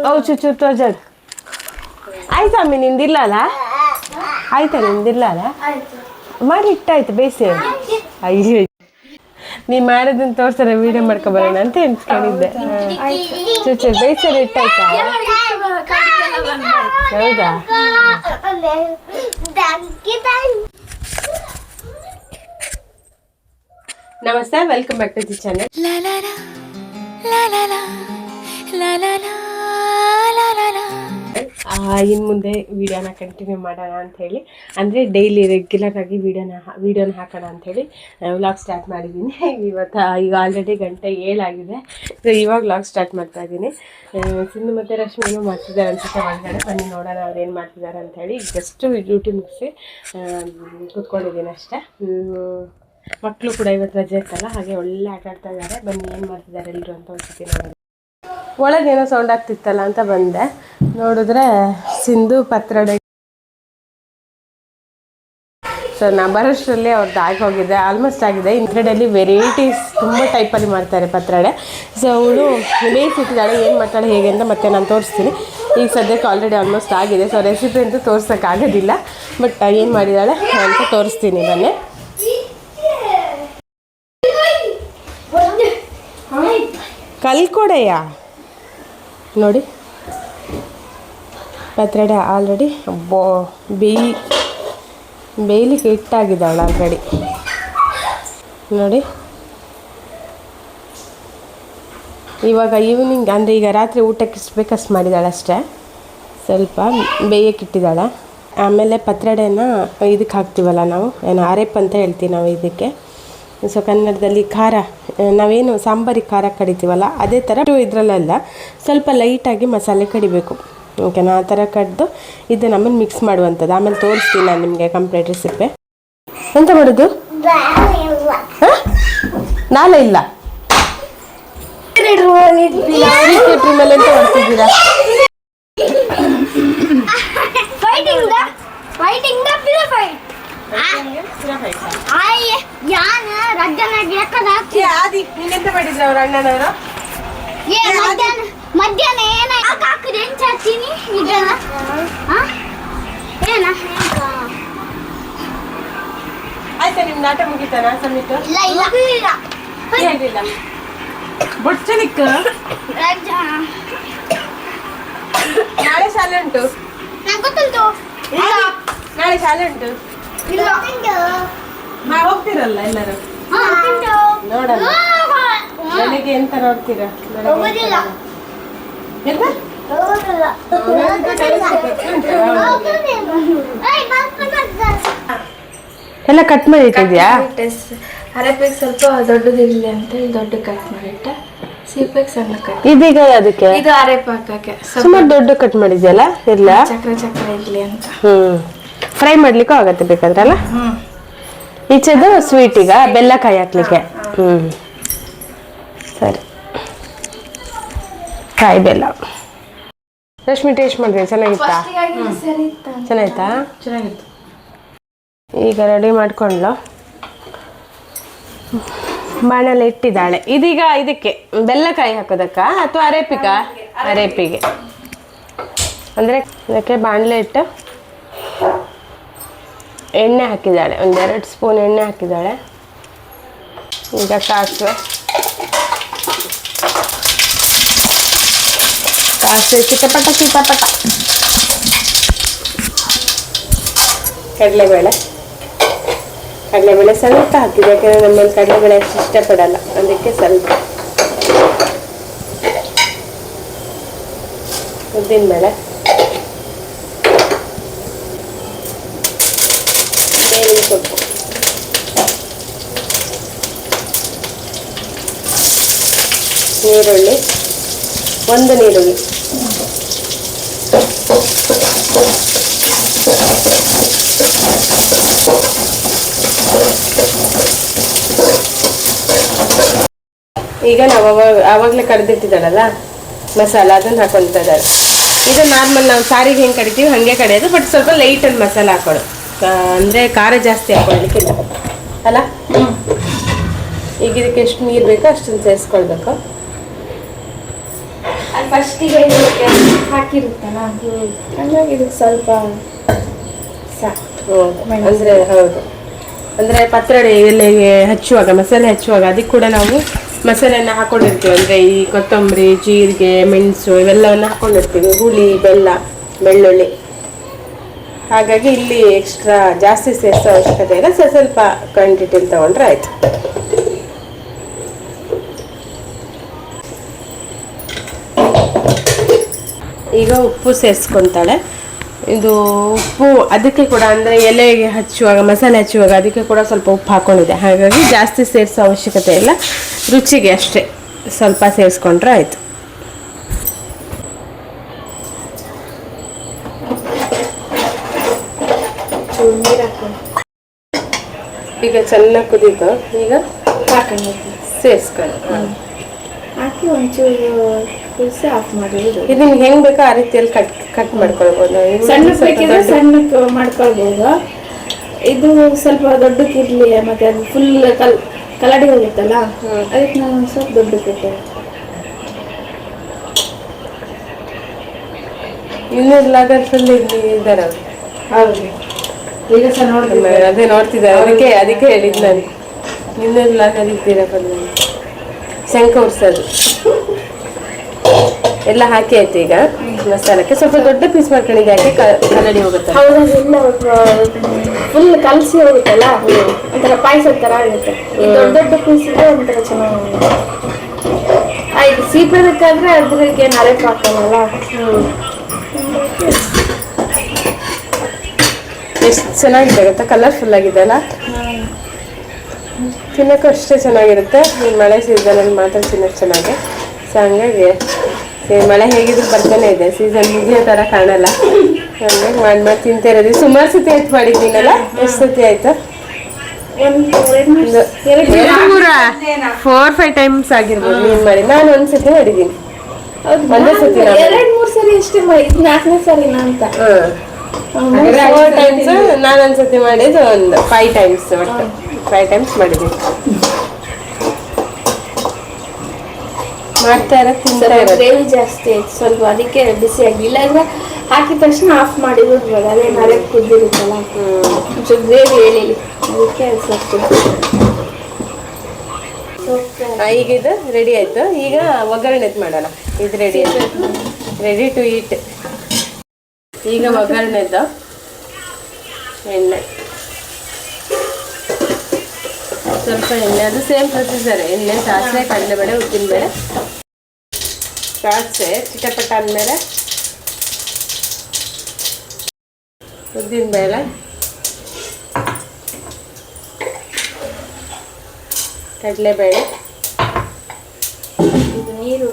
ಅವು ಚೂಚೂರು ತೋಜಾಡು ಆಯ್ತಾ ಅಮ್ಮಿ ನಿಂದಿಲ್ಲ ಅಲ್ಲ ಆಯ್ತಾ ನಿಂದಿಲ್ಲ ಅಲ್ಲ ಮಾಡಿ ಇಟ್ಟಾಯ್ತು ಬೇಯಿಸಿ ಅಯ್ಯೋ ನೀ ಮಾಡೋದನ್ನ ತೋರ್ಸಾರ ವಿಡಿಯೋ ಮಾಡ್ಕೊಬರೋಣ ಅಂತ ಎನ್ಸ್ಕೊಂಡಿದ್ದೆ ಚೂಚೂರು ಬೇಯಿಸಾರ ಇಟ್ಟಾಯ್ತಾ ಹೌದಾ ನಮಸ್ತೆ welcome back to the channel ಇನ್ನು ಮುಂದೆ ವಿಡಿಯೋನ ಕಂಟಿನ್ಯೂ ಮಾಡೋಣ ಅಂಥೇಳಿ ಅಂದರೆ ಡೈಲಿ ರೆಗ್ಯುಲರ್ ಆಗಿ ವಿಡಿಯೋನ ಹಾಕೋಣ ಅಂಥೇಳಿ ವ್ಲಾಗ್ ಸ್ಟಾರ್ಟ್ ಮಾಡಿದ್ದೀನಿ ಇವತ್ತು ಈಗ ಆಲ್ರೆಡಿ 7 ಆಗಿದೆ ಸೊ ಇವಾಗ ವ್ಲಾಗ್ ಸ್ಟಾರ್ಟ್ ಮಾಡ್ತಾ ಇದ್ದೀನಿ ಸಿಂಧು ಮತ್ತು ರಶ್ಮಿನೂ ಮಾಡ್ತಿದ್ದಾರೆ ಅನ್ಸುತ್ತೆ ಒಳಗಡೆ ಬನ್ನಿ ನೋಡೋಣ ಅವ್ರು ಏನು ಮಾಡ್ತಿದ್ದಾರೆ ಅಂಥೇಳಿ ಜಸ್ಟ್ ಡ್ಯೂಟಿ ಮುಗಿಸಿ ಕೂತ್ಕೊಂಡಿದ್ದೀನಿ ಅಷ್ಟೇ ಮಕ್ಕಳು ಕೂಡ ಇವತ್ತು ರಜೆ ಇರ್ತಲ್ಲ ಹಾಗೆ ಒಳ್ಳೆ ಆಟ ಆಡ್ತಾ ಇದ್ದಾರೆ ಬನ್ನಿ ಏನು ಮಾಡ್ತಿದ್ದಾರೆ ಎಲ್ಲರೂ ಅಂತ ಒಂದ್ಸತಿ ನೋಡಿ ಒಳಗೇನೋ ಸೌಂಡ್ ಆಗ್ತಿತ್ತಲ್ಲ ಅಂತ ಬಂದೆ ನೋಡಿದ್ರೆ ಸಿಂಧು ಪತ್ರೊಡೆ ಸೊ ನಾ ಬರೋಷ್ಟರಲ್ಲಿ ಅವ್ರದ್ದು ಆಗೋಗಿದೆ ಆಲ್ಮೋಸ್ಟ್ ಆಗಿದೆ ಇಂಥದ್ರಲ್ಲಿ ವೆರೈಟೀಸ್ ತುಂಬ ಟೈಪಲ್ಲಿ ಮಾಡ್ತಾರೆ ಪತ್ರೊಡೆ ಸೊ ಅವಳು ಬೇಯಿಸಿಟ್ಟಿದ್ದಾಳೆ ಏನು ಮಾಡ್ತಾಳೆ ಹೇಗೆ ಅಂತ ಮತ್ತೆ ನಾನು ತೋರಿಸ್ತೀನಿ ಈಗ ಸದ್ಯಕ್ಕೆ ಆಲ್ರೆಡಿ ಆಲ್ಮೋಸ್ಟ್ ಆಗಿದೆ ಸೊ ರೆಸಿಪಿ ಅಂತೂ ತೋರ್ಸೋಕ್ಕಾಗೋದಿಲ್ಲ ಬಟ್ ಏನು ಮಾಡಿದ್ದಾಳೆ ಅಂತ ತೋರಿಸ್ತೀನಿ ಬನ್ನಿ ಕಲ್ಕೊಡೆಯ ನೋಡಿ ಪತ್ರೊಡೆ ಆಲ್ರೆಡಿ ಬೇಯಲಿಕ್ಕೆ ಇಟ್ಟಾಗಿದ್ದಾಳೆ ಆಲ್ರೆಡಿ ನೋಡಿ ಇವಾಗ ಈವ್ನಿಂಗ್ ಅಂದರೆ ಈಗ ರಾತ್ರಿ ಊಟಕ್ಕೆ ಎಷ್ಟು ಬೇಕಷ್ಟು ಮಾಡಿದ್ದಾಳೆ ಅಷ್ಟೇ ಸ್ವಲ್ಪ ಬೇಯಕ್ಕಿಟ್ಟಿದ್ದಾಳೆ ಆಮೇಲೆ ಪತ್ರೊಡೆನ ಇದಕ್ಕೆ ಹಾಕ್ತೀವಲ್ಲ ನಾವು ಏನು ಅರೆಪ್ ಅಂತ ಹೇಳ್ತೀವಿ ನಾವು ಇದಕ್ಕೆ ಸೊ ಕನ್ನಡದಲ್ಲಿ ಖಾರ ನಾವೇನು ಸಾಂಬಾರಿಗೆ ಖಾರ ಕಡಿತೀವಲ್ಲ ಅದೇ ಥರ ಇದರಲ್ಲೆಲ್ಲ ಸ್ವಲ್ಪ ಲೈಟಾಗಿ ಮಸಾಲೆ ಕಡಿಬೇಕು ಓಕೆನಾ ಆ ಥರ ಕಡ್ದು ಇದು ನಮ್ಮನ್ನು ಮಿಕ್ಸ್ ಮಾಡುವಂಥದ್ದು ಆಮೇಲೆ ತೋರಿಸ್ತೀನಿ ನಾನು ನಿಮಗೆ ಕಂಪ್ಲೀಟ್ ರೆಸಿಪಿ ಎಂತ ಮಾಡೋದು ನಾಳೆ ಇಲ್ಲ ಮೇಲೆ ಎಂತ ಮಾಡ್ತಿದ್ದೀರಾ ನೀನೆಂತ ಮಾಡಿದ್ರು ಅವ್ರ ಅಣ್ಣನವರು ಮಧ್ಯಾಹ್ನ ಆಯ್ತಾ ನಿಮ್ ನಾಟ ಮುಗಿತಾನ ಸಮಿತ ಬೊಚ್ಚನಿಕ್ಕ ನಾಳೆ ಶಾಲೆ ಉಂಟು ನಾಳೆ ಶಾಲೆ ಉಂಟು ಹೋಗ್ತಿರಲ್ಲ ಎಲ್ಲರೂ ನೋಡಲ್ಲ ಬೆಳಿಗ್ಗೆ ಎಂತ ನೋಡ್ತೀರಾ ಎಲ್ಲ ಕಟ್ ಮಾಡಿ ಇಟ್ಟಿದ್ಯಾ ಅರೆಪೆಗೆ ಸ್ವಲ್ಪ ದೊಡ್ಡದಿರಲಿ ಅಂತ ದೊಡ್ಡ ಕಟ್ ಮಾಡಿಟ್ಟ ಸೀಪೆಗೆ ಸಣ್ಣ ಕಟ್ ಇದೀಗ ಅದಕ್ಕೆ ಇದು ಅರೆಪ ಹಾಕಕ್ಕೆ ಸುಮಾರು ದೊಡ್ಡ ಕಟ್ ಮಾಡಿದ್ಯಲ್ಲ ಇಲ್ಲ ಚಕ್ರ ಇರ್ಲಿ ಅಂತ ಫ್ರೈ ಮಾಡ್ಲಿಕ್ಕೂ ಆಗತ್ತೆ ಬೇಕಾದ್ರಲ್ಲ ಈಚೆದು ಸ್ವೀಟ್ ಈಗ ಬೆಲ್ಲಕಾಯಿ ಹಾಕ್ಲಿಕ್ಕೆ ಸರಿ ಕಾಯಿ ಬೆಲ್ಲ ರಶ್ಮಿ ಟೇಸ್ಟ್ ಮಾಡಿದ್ರಿ ಚೆನ್ನಾಗಿತ್ತಾ ಚೆನ್ನಾಗಿತ್ತಾ ಚೆನ್ನಾಗಿತ್ತು ಈಗ ರೆಡಿ ಮಾಡ್ಕೊಂಡ್ಲು ಬಾಣಲೆ ಇಟ್ಟಿದ್ದಾಳೆ ಇದೀಗ ಇದಕ್ಕೆ ಬೆಲ್ಲಕಾಯಿ ಹಾಕೋದಕ್ಕ ಅಥವಾ ಅರೇಪಿಗೆ ಅಂದರೆ ಇದಕ್ಕೆ ಬಾಣಲೆ ಇಟ್ಟು ಎಣ್ಣೆ ಹಾಕಿದ್ದಾಳೆ 1-2 ಸ್ಪೂನ್ ಎಣ್ಣೆ ಹಾಕಿದ್ದಾಳೆ ಈಗ ಸಾಸಿವೆ ಚಿಟಪಟ ಕಡಲೆಬೇಳೆ ಸ್ವಲ್ಪ ಹಾಕಿದೆ ಯಾಕೆಂದರೆ ನಮ್ಮಲ್ಲಿ ಕಡಲೆಬೇಳೆ ಅಷ್ಟು ಇಷ್ಟಪಡಲ್ಲ ಅದಕ್ಕೆ ಸ್ವಲ್ಪ ಉದ್ದಿನಬೇಳೆ ಬೇವಿನ ಸೊಪ್ಪು ನೀರುಳ್ಳಿ 1 ನೀರುಳ್ಳಿ ಈಗ ನಾವು ಆವಾಗಲೇ ಕರೆದಿಟ್ಟಿದ್ದಾಳಲ್ಲ ಮಸಾಲ ಅದನ್ನು ಹಾಕೊಳ್ತಾ ಇದ್ದಾರೆ ಇದು ನಾರ್ಮಲ್ ನಾವು ಸಾರಿಗೆ ಹೆಂಗೆ ಕಡಿತೀವಿ ಹಾಗೆ ಕಡಿಯೋದು ಬಟ್ ಸ್ವಲ್ಪ ಲೈಟಲ್ಲಿ ಮಸಾಲ ಹಾಕೋಳು ಅಂದರೆ ಖಾರ ಜಾಸ್ತಿ ಹಾಕೊಳ್ಳಿಕ್ಕಿಲ್ಲ ಅಲ್ಲ ಈಗ ಇದಕ್ಕೆ ಎಷ್ಟು ನೀರು ಬೇಕೋ ಅಷ್ಟನ್ನು ಸೇರಿಸ್ಕೊಳ್ಬೇಕು ಫಸ್ಟಿಗೆ ಇದಕ್ಕೆ ಹಾಕಿರುತ್ತಲ್ಲ ಹಂಗಾಗಿ ಇದಕ್ಕೆ ಸ್ವಲ್ಪ ಸಾಕು. ಅಂದರೆ ಹೌದು, ಅಂದರೆ ಪತ್ರೊಡೆ ಎಲೆಗೆ ಹಚ್ಚುವಾಗ ಮಸಾಲೆ ಹಚ್ಚುವಾಗ ಅದಕ್ಕೆ ಕೂಡ ನಾವು ಮಸಾಲೆಯನ್ನು ಹಾಕೊಂಡಿರ್ತೀವಿ. ಅಂದರೆ ಈ ಕೊತ್ತಂಬರಿ, ಜೀರಿಗೆ, ಮೆಣಸು ಇವೆಲ್ಲವನ್ನು ಹಾಕೊಂಡಿರ್ತೀವಿ, ಹುಳಿ, ಬೆಲ್ಲ, ಬೆಳ್ಳುಳ್ಳಿ. ಹಾಗಾಗಿ ಇಲ್ಲಿ ಎಕ್ಸ್ಟ್ರಾ ಜಾಸ್ತಿ ಸೇರಿಸೋ ಅವಶ್ಯಕತೆ ಇಲ್ಲ, ಸ್ವಲ್ಪ ಕ್ವಾಂಟಿಟಿಲಿ ತಗೊಂಡ್ರೆ ಆಯ್ತು. ಈಗ ಉಪ್ಪು ಸೇರಿಸ್ಕೊತಾಳೆ. ಇದು ಉಪ್ಪು ಅದಕ್ಕೆ ಕೂಡ ಅಂದರೆ ಎಲೆಗೆ ಹಚ್ಚುವಾಗ ಮಸಾಲೆ ಹಚ್ಚುವಾಗ ಅದಕ್ಕೆ ಕೂಡ ಸ್ವಲ್ಪ ಉಪ್ಪು ಹಾಕೊಂಡಿದೆ. ಹಾಗಾಗಿ ಜಾಸ್ತಿ ಸೇರಿಸೋ ಅವಶ್ಯಕತೆ ಇಲ್ಲ, ರುಚಿಗೆ ಅಷ್ಟೇ ಸ್ವಲ್ಪ ಸೇರಿಸ್ಕೊಂಡ್ರೆ ಆಯಿತು. ಈಗ ಚೆನ್ನಾಗಿ ಕುದೀತು. ಈಗ ಹಾಕೊಂಡು ಸೇರಿಸ್ಕೊಂಡು ಹಾಕಿ ಒಂಚೂರು ಕುದಿಸಿ ಆಫ್ ಮಾಡಿರೋದು. ಇದು ನಿಮ್ಗೆ ಹೆಂಗ್ ಬೇಕೋ ಆ ರೀತಿಯಲ್ಲಿ ಕಟ್ ಮಾಡ್ಕೊಳ್ಬೋದು. ಸಣ್ಣ ಬೇಕಿದ್ರೆ ಸಣ್ಣಕ್ಕೆ ಮಾಡ್ಕೊಳ್ಬೋದು. ಇದು ಸ್ವಲ್ಪ ದೊಡ್ಡಕ್ಕಿರ್ಲಿ, ಮತ್ತೆ ಅದು ಫುಲ್ ಕಲಡಿ ಹೋಗುತ್ತಲ್ಲ, ಅದಕ್ಕೆ ನಾನು ಸ್ವಲ್ಪ ದೊಡ್ಡಕ್ಕಿಟ್ಟೆ. ಇನ್ನೆಲ್ಲ ಫುಲ್ ಇದ್ದಾರೆ. ಹೌದು, ಈಗ ಸಹ ನೋಡಿದ್ರೆ ಅದೇ ನೋಡ್ತಿದ್ದಾರೆ, ಅದಕ್ಕೆ ಹೇಳಿದ್ ನಾನು ಇನ್ನೆಲ್ಲ ಕಲಿತೀರ ಫುಲ್ ಶಂಕ ಉರ್ಸೋದು ಎಲ್ಲ ಹಾಕಿ ಆಯ್ತು. ಈಗ ಮಸಾಲಕ್ಕೆ ಸ್ವಲ್ಪ ದೊಡ್ಡ ಪೀಸ್ ಮಾಡ್ಕೊಂಡಿದ್ದೆ, ಯಾಕೆ ಕಲಡಿ ಹೋಗುತ್ತೆ. ಫುಲ್ ಕಲಸಿ ಹೋಗುತ್ತಲ್ಲ, ಒಂಥರ ಪಾಯಸದ ಥರ ಆಗುತ್ತೆ. ದೊಡ್ಡ ದೊಡ್ಡ ಪೀಸ್ ಇದ್ರೆ ಒಂಥರ ಚೆನ್ನಾಗಿ ಆಯ್ತು. ಸೀಪದಕ್ಕಾದ್ರೆ ಅದ್ರಿಗೆ ನರೇಪ್ ಹಾಕಲ್ಲ. ಎಷ್ಟು ಚೆನ್ನಾಗಿದೆ ಗೊತ್ತಾ, ಕಲರ್ಫುಲ್ ಆಗಿದೆ ಅಲ್ಲ. ತಿನ್ನೋಕ್ಕೂ ಅಷ್ಟೇ ಚೆನ್ನಾಗಿರುತ್ತೆ. ಈ ಮಳೆ ಸೀಸನಲ್ಲಿ ಮಾತ್ರ ತಿನ್ನೋಕ್ಕೆ ಚೆನ್ನಾಗಿ. ಸೊ ಹಂಗಾಗಿ ಮಳೆ ಹೇಗಿದ್ರು ಬರ್ತಾನೆ ಇದೆ, ಸೀಸನ್ ಮುಗಿಯೋ ಥರ ಕಾಣಲ್ಲ. ಹಂಗಾಗಿ ಮಾಡಿ ತಿಂತಾ ಇರೋದು. ಸುಮಾರು ಸತಿ ಆಯ್ತು ಮಾಡಿದ್ದೀನಲ್ಲ. ಎಷ್ಟು ಸತಿ ಆಯ್ತು? 4-5 ಟೈಮ್ಸ್ ಆಗಿರ್ಬೋದು ನೀನು ಮಾಡಿ. ನಾನು ಒಂದ್ಸತಿ ಮಾಡಿದ್ದೀನಿ, ಒಂದೇ ಸತಿ. 2-3 ಸರಿ ಅಷ್ಟೇ, 4ನೇ ಸರಿನಾ ಅಂತ. 4 ಟೈಮ್ಸ್. ನಾನು ಒಂದ್ಸತಿ ಮಾಡಿದ್ದು ಒಂದು 5 ಟೈಮ್ಸ್, ಒಟ್ಟು 5 ಟೈಮ್ಸ್ ಮಾಡಿದ್ದೀನಿ. ಮಾಡ್ತಾ ಇರೋದು ತಿಂತಾ ಇರೋದು. ಗ್ರೇವಿ ಜಾಸ್ತಿ ಆಯ್ತು ಸ್ವಲ್ಪ, ಅದಕ್ಕೆ ಬಿಸಿ ಆಗಿಲ್ಲ. ಇಲ್ಲಾಂದ್ರೆ ಹಾಕಿದ ತಕ್ಷಣ ಆಫ್ ಮಾಡಿ ಬಿಡ್ಬೋದು, ಅದೇ ನರೇಪ್ ಕುದ್ದಿರುತ್ತಲ್ಲ. ಒಂಚೂರು ಗ್ರೇವಿ ಹೇಳಿಲ್ಲ, ಅದಕ್ಕೆ ಸ್ವಲ್ಪ. ಈಗ ಇದು ರೆಡಿ ಆಯ್ತು. ಈಗ ಒಗ್ಗರಣೆದು ಮಾಡೋಣ. ಇದು ರೆಡಿ ಆಯ್ತು, ರೆಡಿ ಟು ಈಟ್. ಈಗ ಒಗ್ಗರಣೆದು ಎಣ್ಣೆ, ಸ್ವಲ್ಪ ಎಣ್ಣೆ, ಅದು ಸೇಮ್ ಪ್ರೊಸೀಜರ್. ಎಣ್ಣೆ, ಸಾಸಿವೆ, ಕಡಲೆಬೇಳೆ, ಉದ್ದಿನಬೇಳೆ, ಸಾಸಿವೆ ಚಿಟಪಟ ಅಂದಮೇಲೆ ಉದ್ದಿನಬೇಳೆ, ಕಡಲೆಬೇಳೆ, ಇದು ನೀರು,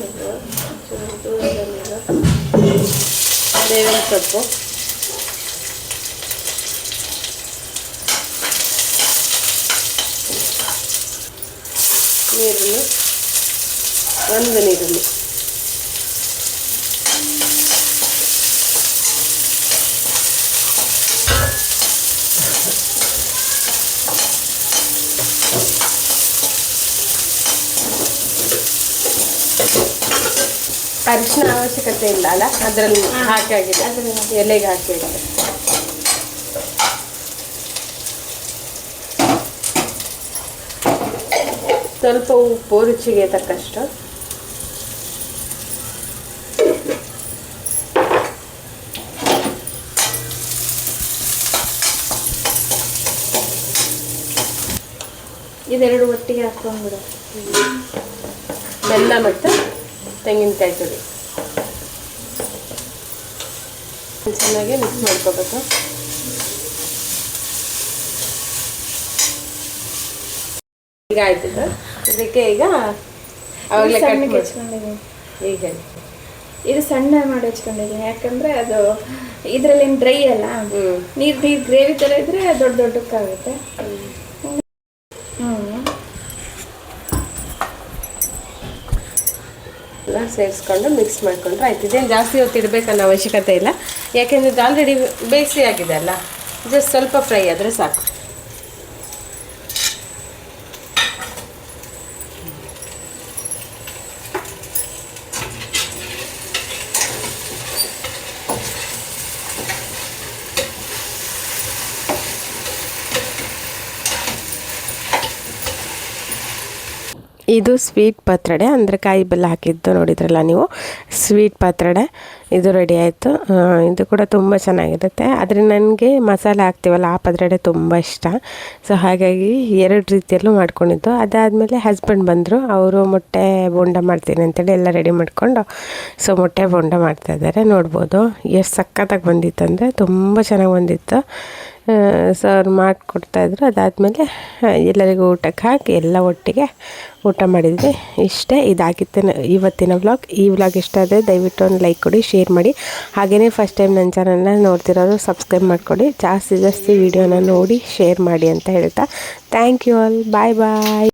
ಬೇವಿನ ಸೊಪ್ಪು, ನೀರುಳ್ಳಿ, ಒಂದು ನೀರುಳ್ಳಿ, ಅರಿಶಿನ ಅವಶ್ಯಕತೆ ಇಲ್ಲ ಅಲ್ಲ, ಅದರಲ್ಲಿ ಹಾಕಾಗಿದೆ, ಎಲೆಗೆ ಹಾಕಿದೆ. ಸ್ವಲ್ಪ ಉಪ್ಪು ರುಚಿಗೆ ತಕ್ಕಷ್ಟು, ಇದೆರಡು ಒಟ್ಟಿಗೆ ಹಾಕೊಂಡ್ಬಿಡು. ಬೆಲ್ಲ ಮತ್ತು ತೆಂಗಿನಕಾಯಿ ತುರಿ ಚೆನ್ನಾಗಿ ಮಿಕ್ಸ್ ಮಾಡ್ಕೋಬೇಕು. ಈಗ ಆಯ್ತಿದ್ದು. ಇದಕ್ಕೆ ಈಗ ಅವಾಗಲೇ ಕಟ್ ಹಚ್ಕೊಂಡಿದ್ದೀನಿ. ಈಗ ಇದು ಸಣ್ಣ ಮಾಡಿ ಹಚ್ಕೊಂಡಿದ್ದೀನಿ, ಯಾಕಂದ್ರೆ ಅದು ಇದರಲ್ಲಿ ಡ್ರೈ ಅಲ್ಲ, ನೀರು ಗ್ರೇವಿ ಥರ ಇದ್ರೆ ದೊಡ್ಡ ದೊಡ್ಡಕ್ಕಾಗುತ್ತೆ. ಎಲ್ಲ ಸೇರಿಸ್ಕೊಂಡು ಮಿಕ್ಸ್ ಮಾಡಿಕೊಂಡ್ರೆ ಆಯ್ತು. ಇದೇನು ಜಾಸ್ತಿ ಹೊತ್ತು ಇಡಬೇಕನ್ನೋ ಅವಶ್ಯಕತೆ ಇಲ್ಲ, ಯಾಕೆಂದರೆ ಇದು ಆಲ್ರೆಡಿ ಬೇಯಿಸಿ ಆಗಿದೆ ಅಲ್ಲ. ಜಸ್ಟ್ ಸ್ವಲ್ಪ ಫ್ರೈ ಆದರೆ ಸಾಕು. ಇದು ಸ್ವೀಟ್ ಪತ್ರೊಡೆ ಅಂದರೆ ಕಾಯಿ ಬೆಲ್ಲ ಹಾಕಿದ್ದು ನೋಡಿದ್ರಲ್ಲ ನೀವು, ಸ್ವೀಟ್ ಪತ್ರೊಡೆ ಇದು ರೆಡಿ ಆಯಿತು. ಇದು ಕೂಡ ತುಂಬ ಚೆನ್ನಾಗಿರುತ್ತೆ. ಆದರೆ ನನಗೆ ಮಸಾಲೆ ಹಾಕ್ತೀವಲ್ಲ ಆ ಪತ್ರೊಡೆ ತುಂಬ ಇಷ್ಟ. ಸೊ ಹಾಗಾಗಿ 2 ರೀತಿಯಲ್ಲೂ ಮಾಡ್ಕೊಂಡಿದ್ದು. ಅದಾದಮೇಲೆ ಹಸ್ಬೆಂಡ್ ಬಂದರು, ಅವರು ಮೊಟ್ಟೆ ಬೋಂಡ ಮಾಡ್ತೀನಿ ಅಂತೇಳಿ ಎಲ್ಲ ರೆಡಿ ಮಾಡಿಕೊಂಡು ಸೊ ಮೊಟ್ಟೆ ಬೋಂಡ ಮಾಡ್ತಾಯಿದ್ದಾರೆ. ನೋಡ್ಬೋದು ಎಷ್ಟು ಸಖತ್ತಾಗಿ ಬಂದಿತ್ತು ಅಂದರೆ ತುಂಬ ಚೆನ್ನಾಗಿ ಬಂದಿತ್ತು. ಸೊ ಅವ್ರು ಮಾಡಿಕೊಡ್ತಾಯಿದ್ರು. ಅದಾದಮೇಲೆ ಎಲ್ಲರಿಗೂ ಊಟಕ್ಕೆ ಹಾಕಿ ಎಲ್ಲ ಒಟ್ಟಿಗೆ ಊಟ ಮಾಡಿದ್ವಿ. ಇಷ್ಟೇ, ಇದಾಗಿತ್ತು ಇವತ್ತಿನ ವ್ಲಾಗ್. ಈ ವ್ಲಾಗ್ ಇಷ್ಟ ಆದರೆ ದಯವಿಟ್ಟು ಒಂದು ಲೈಕ್ ಕೊಡಿ, ಶೇರ್ ಮಾಡಿ. ಹಾಗೆಯೇ ಫಸ್ಟ್ ಟೈಮ್ ನನ್ನ ಚಾನಲ್ನ ನೋಡ್ತಿರೋರು ಸಬ್ಸ್ಕ್ರೈಬ್ ಮಾಡ್ಕೊಡಿ. ಜಾಸ್ತಿ ವೀಡಿಯೋನ ನೋಡಿ ಶೇರ್ ಮಾಡಿ ಅಂತ ಹೇಳ್ತಾ thank you all. Bye bye.